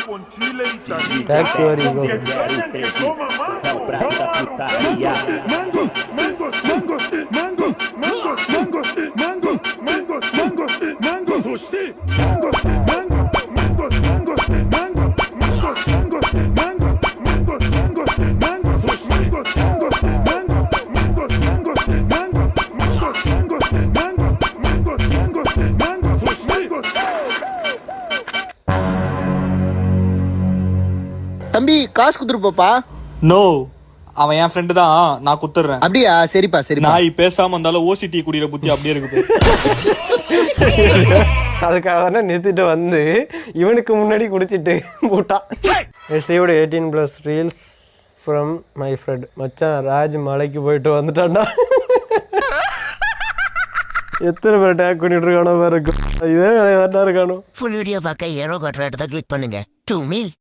Back to your ego. É o prato da putaria. தம்பி காசு குடுத்துருப்பா. No, அவன் என் ஃப்ரெண்டு தான், நான் குத்துறேன். அப்படியா? சரிப்பா சரி. நாய் பேசாம இருந்தாலும் ஓசிட்டி குடிக்கிற புத்தி அப்படியே இருக்குது. அதுக்காக தானே நிறுத்திட்டு வந்து இவனுக்கு முன்னாடி குடிச்சிட்டு போட்டான். Received 18+ reels from my friend. மச்சான் ராஜ் மலைக்கு போயிட்டு வந்துட்டான்டா. எத்தனை பேர் டேக் பண்ணிட்டு இருக்கானோ பாருங்க. இதே வேலையை தான் இருக்கானோ. ஃபுல் வீடியோ பார்க்க ஏரோ கட்டுற இடத்த கிளிக் பண்ணுங்க. 2 மீல்